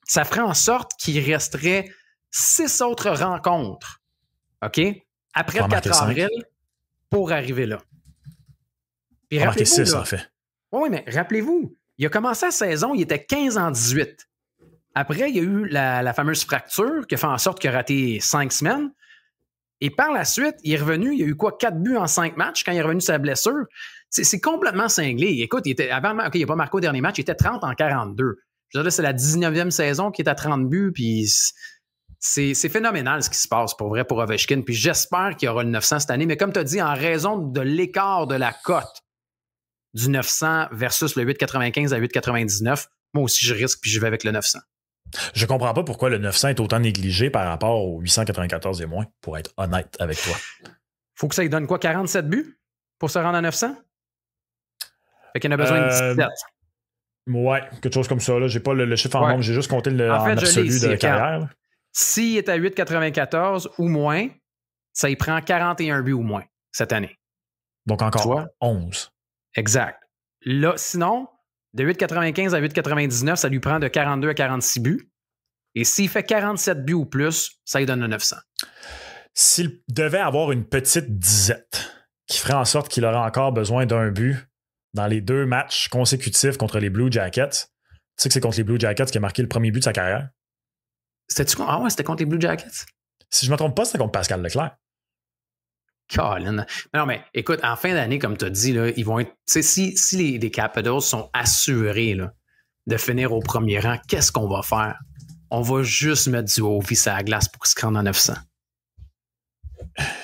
ça ferait en sorte qu'il resterait 6 autres rencontres, OK? Après le 4 avril, pour arriver là. Puis rappelez-vous, 6, là, en fait. Oui, mais rappelez-vous, il a commencé la saison, il était 15 en 18. Après, il y a eu la fameuse fracture qui a fait en sorte qu'il a raté 5 semaines. Et par la suite, il est revenu, il y a eu quoi? 4 buts en 5 matchs quand il est revenu de sa blessure. C'est complètement cinglé. Écoute, il n'a pas marqué au dernier match, il était 30 en 42. Je veux dire, là, c'est la 19e saison qui est à 30 buts, puis c'est phénoménal ce qui se passe pour vrai pour Ovechkin. Puis j'espère qu'il y aura le 900 cette année. Mais comme tu as dit, en raison de l'écart de la cote du 900 versus le 8,95 à 8,99, moi aussi je risque puis je vais avec le 900. Je comprends pas pourquoi le 900 est autant négligé par rapport au 894 et moins, pour être honnête avec toi. Faut que ça lui donne quoi? 47 buts pour se rendre à 900? Fait qu'il en a besoin de 17. Ouais, quelque chose comme ça. Là. J'ai pas le chiffre en nombre, j'ai juste compté en absolu de la carrière. S'il est à 8,94 ou moins, ça y prend 41 buts ou moins cette année. Donc encore 11. Exact. Là, sinon, de 8,95 à 8,99, ça lui prend de 42 à 46 buts. Et s'il fait 47 buts ou plus, ça lui donne le 900. s'il devait avoir une petite disette qui ferait en sorte qu'il aurait encore besoin d'un but dans les 2 matchs consécutifs contre les Blue Jackets, tu sais que c'est contre les Blue Jackets qu'il a marqué le premier but de sa carrière? C'était contre les Blue Jackets? Si je ne me trompe pas, c'était contre Pascal Leclerc. Colin. Non, mais écoute, en fin d'année, comme tu as dit, là, ils vont être. Si les Capitals sont assurés là, de finir au premier rang, qu'est-ce qu'on va faire? On va juste mettre du Ovi sur la glace pour se rendre en 900.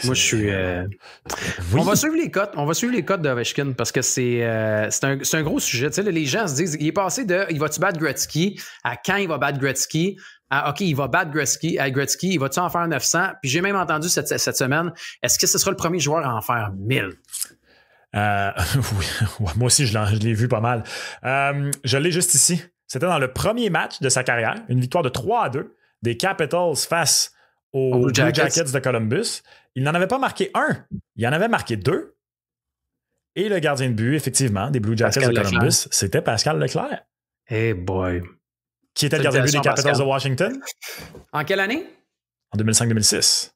Moi, je suis. Oui. On va suivre les cotes. On va suivre les cotes d'Ovechkin parce que c'est un gros sujet. Tu sais, les gens se disent, il est passé de il va-tu battre Gretzky à quand il va battre Gretzky à OK, il va battre Gretzky, il va-tu en faire 900? Puis j'ai même entendu cette semaine, est-ce que ce sera le premier joueur à en faire 1000? Oui, moi aussi, je l'ai vu pas mal. Je l'ai juste ici. C'était dans le premier match de sa carrière, une victoire de 3-2 des Capitals face aux Blue Jackets de Columbus. Il n'en avait pas marqué un, il en avait marqué 2. Et le gardien de but, effectivement, des Blue Jackets de Columbus, c'était Pascal Leclerc. Hey boy. Qui était le gardien de but des Capitals de Washington. En quelle année? En 2005-2006.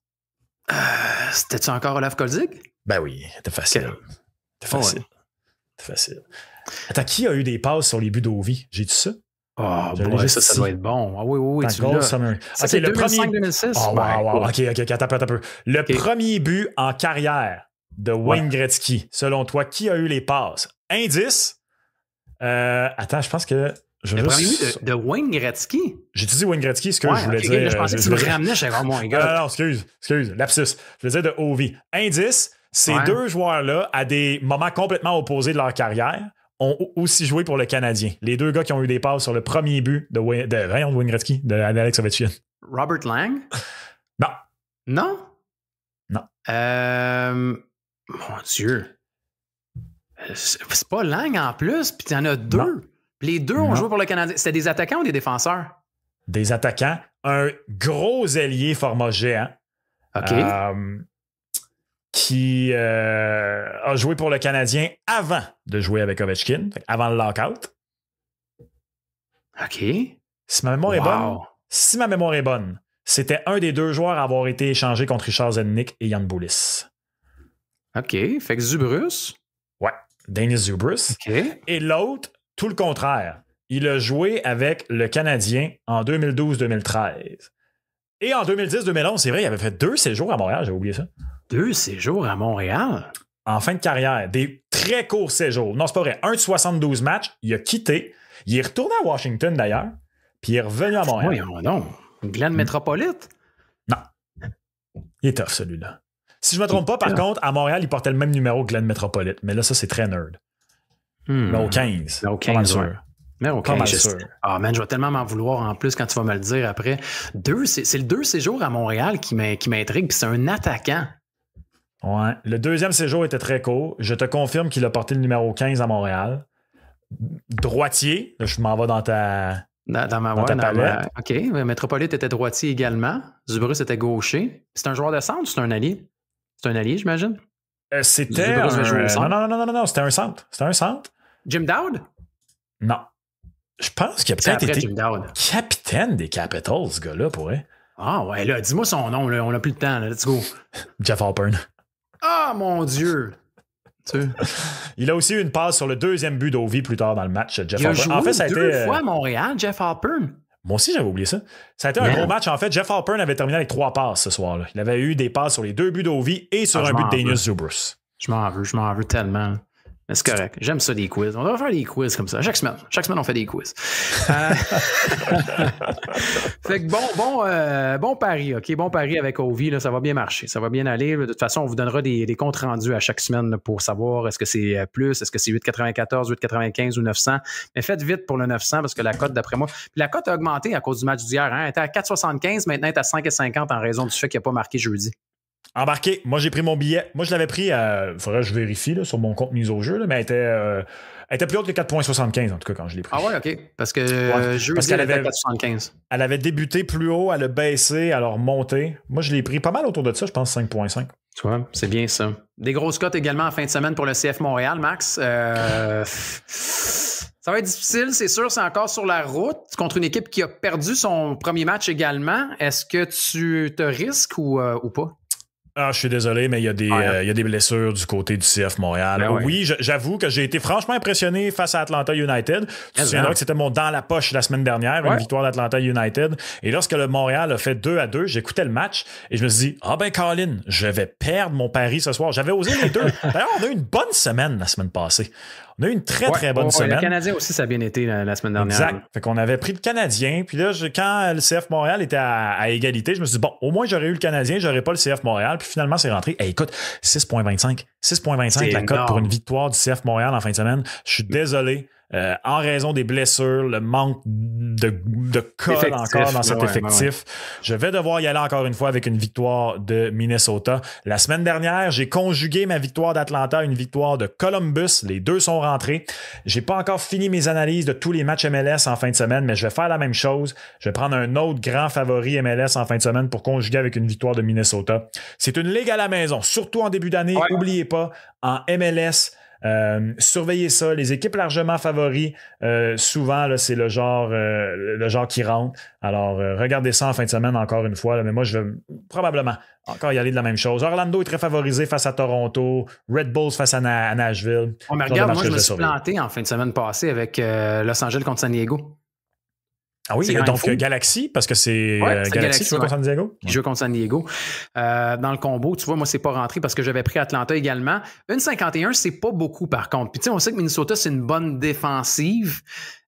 C'était-tu encore Olaf Kolzig? Ben oui, c'était facile. C'était facile. C'était facile. Attends, qui a eu des passes sur les buts d'Ovi? J'ai dit ça? Oh, boy, ça doit être bon. Ah oui, tu l'as. Ça, c'est le 2005-2006. Oh, wow. OK, attends un peu. Le premier but en carrière de Wayne Gretzky, selon toi, qui a eu les passes? Indice. Attends, je pense que... Le premier but de Wayne Gretzky? J'ai dit Wayne Gretzky, ce que je voulais dire. Je pensais que tu me ramenais chez mon gars. Non, excuse, lapsus. Je voulais dire de Ovi. Indice, ces 2 joueurs-là, à des moments complètement opposés de leur carrière, ont aussi joué pour le Canadien. Les 2 gars qui ont eu des passes sur le premier but de Wayne Gretzky, d'Alex Ovechkin. Robert Lang? Non. Non? Non. Mon Dieu. C'est pas Lang en plus, puis il y en a 2. Non. Les 2 ont joué pour le Canadien. C'était des attaquants ou des défenseurs? Des attaquants. Un gros ailier format géant. OK. Qui a joué pour le Canadien avant de jouer avec Ovechkin, avant le lockout. OK. Si ma mémoire est bonne, c'était un des 2 joueurs à avoir été échangé contre Richard Zednik et Jan Boulis. OK. Fait que Zubrus. Ouais. Denis Zubrus. OK. Et l'autre, tout le contraire. Il a joué avec le Canadien en 2012-2013. Et en 2010-2011, c'est vrai, il avait fait 2 séjours à Montréal, j'ai oublié ça. 2 séjours à Montréal? En fin de carrière. Des très courts séjours. Non, c'est pas vrai. Un de 72 matchs, il a quitté. Il est retourné à Washington, d'ailleurs. Puis il est revenu à Montréal. Oui, non. Glenn Metropolite? Non. Il est tough, celui-là. Si je ne me trompe pas, par contre, à Montréal, il portait le même numéro que Glenn Metropolite. Mais là, ça, c'est très nerd. Mais au 15. Mais au 15, ouais. Mais au 15, ah, man, je vais tellement m'en vouloir en plus quand tu vas me le dire après. C'est le 2 séjours à Montréal qui m'intrigue, puis c'est un attaquant. Ouais. Le 2e séjour était très court. Je te confirme qu'il a porté le numéro 15 à Montréal. Droitier. Là, je m'en vais dans ta palette. OK. Metropolite était droitier également. Zubrus était gaucher. C'est un joueur de centre ou c'est un allié? C'est un allié, j'imagine? C'était Non, c'était un centre. C'était un centre. Jim Dowd? Non. Je pense qu'il a peut-être été capitaine des Capitals, ce gars-là, pourrait. Ah ouais, là, dis-moi son nom, là. On n'a plus le temps, là. Let's go. Jeff Alpern. Ah, mon Dieu! Il a aussi eu une passe sur le 2e but d'Ovi plus tard dans le match, Jeff Alpern. Il a joué 2 fois à Montréal, Jeff Alpern. Moi aussi, j'avais oublié ça. Ça a été un gros match. En fait, Jeff Alpern avait terminé avec 3 passes ce soir-là. Il avait eu des passes sur les 2 buts d'Ovi et sur un but de Denis Zubrus. Je m'en veux tellement. Mais c'est correct. J'aime ça, des quiz. On devrait faire des quiz comme ça. Chaque semaine, on fait des quiz. Fait que bon pari, OK? Bon pari avec Ovi, là, ça va bien marcher. Ça va bien aller. De toute façon, on vous donnera des comptes rendus à chaque semaine là, pour savoir est-ce que c'est plus, est-ce que c'est 8,94, 8,95 ou 900. Mais faites vite pour le 900 parce que la cote, d'après moi... Puis la cote a augmenté à cause du match d'hier. Hein? Elle était à 4,75, maintenant elle est à 5,50 en raison du fait qu'il n'a pas marqué jeudi. Embarqué. Moi, j'ai pris mon billet. Moi, je l'avais pris, faudrait que je vérifie là, sur mon compte mise au jeu, là, mais elle était plus haute que 4,75 en tout cas quand je l'ai pris. Ah ouais, OK. Parce que jeudi, elle était à 4,75. Elle avait débuté plus haut, elle a baissé, elle a remonté. Moi, je l'ai pris pas mal autour de ça, je pense 5,5. Tu vois, c'est bien ça. Des grosses cotes également en fin de semaine pour le CF Montréal, Max. Ça va être difficile, c'est sûr, c'est encore sur la route contre une équipe qui a perdu son premier match également. Est-ce que tu te risques ou pas? Ah, je suis désolé, mais il y a des blessures du côté du CF Montréal. Ben ouais. Oui, j'avoue que j'ai été franchement impressionné face à Atlanta United. Tu te souviendras que c'était mon dans la poche la semaine dernière, une victoire d'Atlanta United. Et lorsque le Montréal a fait 2-2, j'écoutais le match et je me suis dit, Colin, je vais perdre mon pari ce soir. J'avais osé les deux. D'ailleurs, on a eu une bonne semaine la semaine passée. On a eu une très bonne semaine. Le Canadien aussi, ça a bien été la semaine dernière. Exact. Fait qu'on avait pris le Canadien. Puis là, quand le CF Montréal était à égalité, je me suis dit, au moins, j'aurais eu le Canadien, j'aurais pas le CF Montréal. Puis finalement, c'est rentré. Hey, écoute, 6,25. 6,25 la cote pour une victoire du CF Montréal en fin de semaine. Je suis désolé. En raison des blessures, le manque de code encore dans cet effectif. Je vais devoir y aller encore une fois avec une victoire de Minnesota. La semaine dernière, j'ai conjugué ma victoire d'Atlanta à une victoire de Columbus. Les deux sont rentrés. J'ai pas encore fini mes analyses de tous les matchs MLS en fin de semaine, mais je vais faire la même chose. Je vais prendre un autre grand favori MLS en fin de semaine pour conjuguer avec une victoire de Minnesota. C'est une ligue à la maison, surtout en début d'année. N'oubliez pas, en MLS, surveillez ça, les équipes largement favoris, souvent là, c'est le genre qui rentre. Alors regardez ça en fin de semaine encore une fois, là, mais moi je vais probablement encore y aller de la même chose. Orlando est très favorisé face à Toronto, Red Bulls face à Nashville. Mais regarde, moi je me suis planté en fin de semaine passée avec Los Angeles contre San Diego. Ah oui, donc Galaxy, parce que c'est Galaxy qui joue contre San Diego. Qui joue contre San Diego. Dans le combo, tu vois, moi, c'est pas rentré parce que j'avais pris Atlanta également. 1,51, c'est pas beaucoup par contre. Puis tu sais, on sait que Minnesota, c'est une bonne défensive.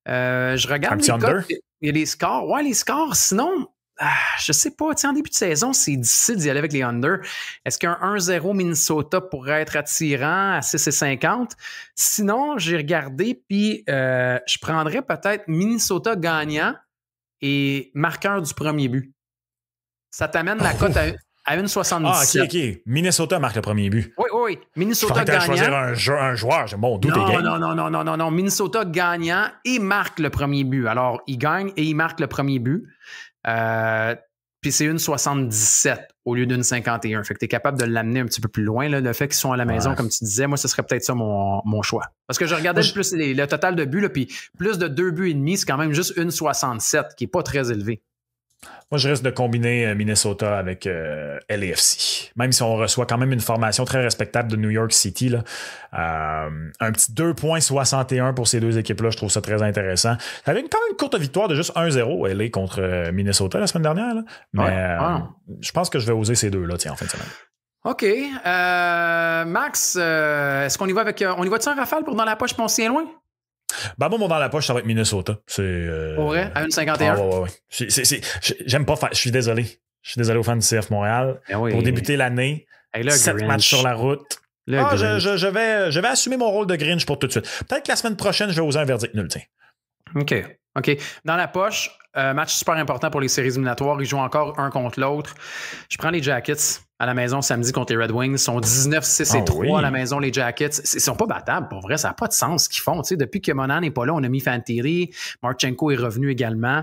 Je regarde les cotes, il y a les scores. Ouais, les scores, sinon, je sais pas, tu sais, en début de saison, c'est difficile d'y aller avec les under. Est-ce qu'un 1-0 Minnesota pourrait être attirant à 6,50? Sinon, j'ai regardé, puis je prendrais peut-être Minnesota gagnant et marqueur du premier but. Ça t'amène la cote à 1,77. Ah, OK. Minnesota marque le premier but. Oui. Minnesota gagnant. Choisir un joueur, j'ai bon doute et gagne. Non. Minnesota gagnant et marque le premier but. Alors, il gagne et il marque le premier but. Puis c'est 1,77 au lieu d'1,51. Fait que tu es capable de l'amener un petit peu plus loin. Là, le fait qu'ils sont à la maison, comme tu disais, moi, ce serait peut-être ça mon choix. Parce que je regardais le total de buts, puis plus de 2 buts et demi, c'est quand même juste 1,67, qui n'est pas très élevé. Moi, je risque de combiner Minnesota avec LAFC. Même si on reçoit quand même une formation très respectable de New York City. Là. Un petit 2,61 pour ces deux équipes-là, je trouve ça très intéressant. Ça avait quand même une courte victoire de juste 1-0 LA contre Minnesota la semaine dernière. Là. Mais je pense que je vais oser ces deux-là en fin de semaine. OK. Max, est-ce qu'on y va avec... on y va-tu en rafale pour dans la poche, puis on s'y est loin? Ben, moi, mon dans la poche, ça va être Minnesota. C'est. Pour vrai? À 1,51? Ouais. J'aime pas faire. Je suis désolé. Je suis désolé aux fans du CF Montréal. Pour débuter l'année, 7 matchs sur la route. Je vais assumer mon rôle de Grinch pour tout de suite. Peut-être que la semaine prochaine, je vais oser un verdict nul. Tiens. OK. Dans la poche, match super important pour les séries éliminatoires. Ils jouent encore un contre l'autre. Je prends les Jackets à la maison samedi contre les Red Wings. Ils sont 19-6-3 à la maison, les Jackets. Ils sont pas battables, pour vrai. Ça n'a pas de sens ce qu'ils font. Tu sais, depuis que Monan n'est pas là, on a mis Fantilli. Marchenko est revenu également.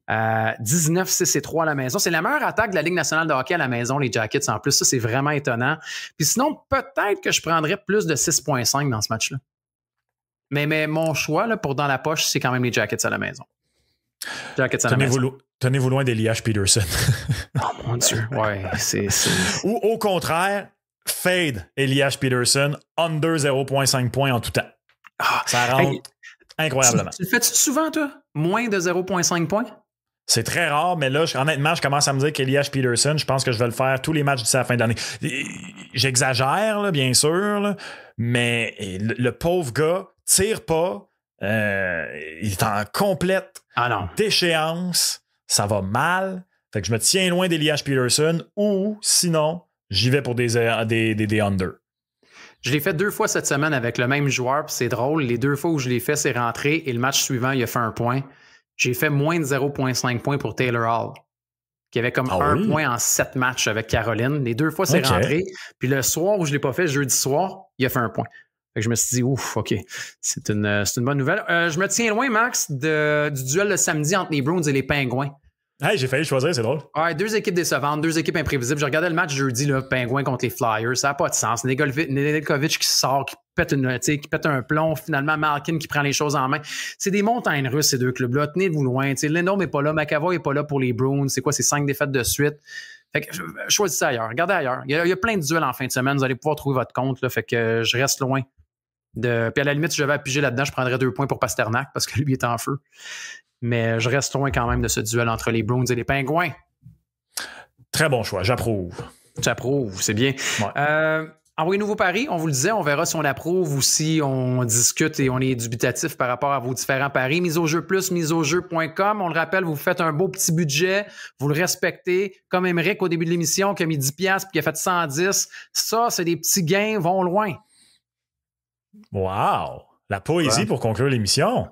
19-6-3 à la maison. C'est la meilleure attaque de la Ligue nationale de hockey à la maison, les Jackets. En plus, ça, c'est vraiment étonnant. Puis sinon, peut-être que je prendrais plus de 6,5 dans ce match-là. Mais mon choix là, pour dans la poche, c'est quand même les Jackets à la maison. Tenez-vous loin d'Elias Peterson. Oh mon Dieu, ouais. Ou au contraire, fade Elias Peterson, under 0,5 points en tout temps. Ça rentre incroyablement. Tu le fais-tu souvent, toi? Moins de 0,5 points? C'est très rare, mais là, honnêtement, je commence à me dire qu'Elias Peterson, je pense que je vais le faire tous les matchs d'ici la fin de l'année. J'exagère, là, bien sûr, là, mais le pauvre gars tire pas. Il est en complète déchéance. Ça va mal. Fait que je me tiens loin d'Elias Peterson ou sinon, j'y vais pour des under. Je l'ai fait 2 fois cette semaine avec le même joueur, puis c'est drôle. Les 2 fois où je l'ai fait, c'est rentré et le match suivant, il a fait 1 point. J'ai fait moins de 0,5 points pour Taylor Hall, qui avait comme 1 point en 7 matchs avec Caroline. Les 2 fois, c'est rentré. Puis le soir où je ne l'ai pas fait, jeudi soir, il a fait 1 point. Fait que je me suis dit, ouf, OK, c'est une bonne nouvelle. Je me tiens loin, Max, du duel de samedi entre les Bruins et les Pingouins. Hey, j'ai failli choisir, c'est drôle. Ouais, 2 équipes décevantes, 2 équipes imprévisibles. Je regardais le match jeudi, là, Pingouins contre les Flyers. Ça n'a pas de sens. Nedeljkovic qui sort, qui pète un plomb. Finalement, Malkin qui prend les choses en main. C'est des montagnes russes, ces 2 clubs-là. Tenez-vous loin. Lindholm n'est pas là. McAvoy n'est pas là pour les Bruins. C'est quoi, c'est 5 défaites de suite. Fait que choisissez ailleurs, regardez ailleurs. Il y a plein de duels en fin de semaine, vous allez pouvoir trouver votre compte, là, fait que je reste loin. Puis à la limite, si j'avais à piger là-dedans, je prendrais 2 points pour Pasternak parce que lui est en feu. Mais je reste loin quand même de ce duel entre les Bruins et les Pingouins. Très bon choix, j'approuve. Tu approuves, c'est bien. Ouais. Envoyez-nous vos paris, on vous le disait, on verra si on approuve ou si on discute et on est dubitatif par rapport à vos différents paris. Mise au jeu plus, miseaujeu.com. On le rappelle, vous faites un beau petit budget, vous le respectez, comme Émeric au début de l'émission qui a mis 10$ puis qui a fait 110. Ça, c'est des petits gains, vont loin. Wow! La poésie pour conclure l'émission.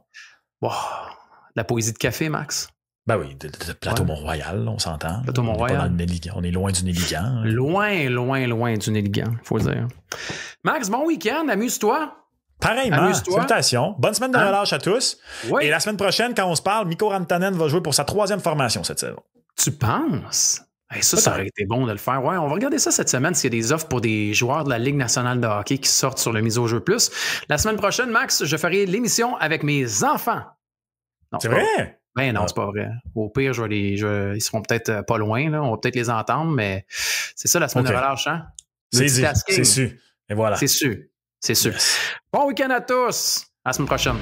Wow. La poésie de café, Max. Ben oui, de Plateau Mont-Royal, on s'entend. Plateau Mont-Royal. On est loin du Néligan. Loin, loin, loin du Néligan, il faut le dire. Max, bon week-end, amuse-toi. Pareillement, amuse-toi. salutations. Bonne semaine de relâche à tous. Oui. Et la semaine prochaine, quand on se parle, Mikko Rantanen va jouer pour sa 3e formation cette saison. Tu penses? Hey, ça aurait été bon de le faire. Ouais, on va regarder ça cette semaine s'il y a des offres pour des joueurs de la Ligue nationale de hockey qui sortent sur le Mise au jeu plus. La semaine prochaine, Max, je ferai l'émission avec mes enfants. Non, c'est vrai? Ben non, c'est pas vrai. Au pire, ils seront peut-être pas loin. Là. On va peut-être les entendre, mais c'est ça la semaine de relâche. Hein? C'est su. Et voilà. C'est sûr. Yes. Bon week-end à tous. À la semaine prochaine.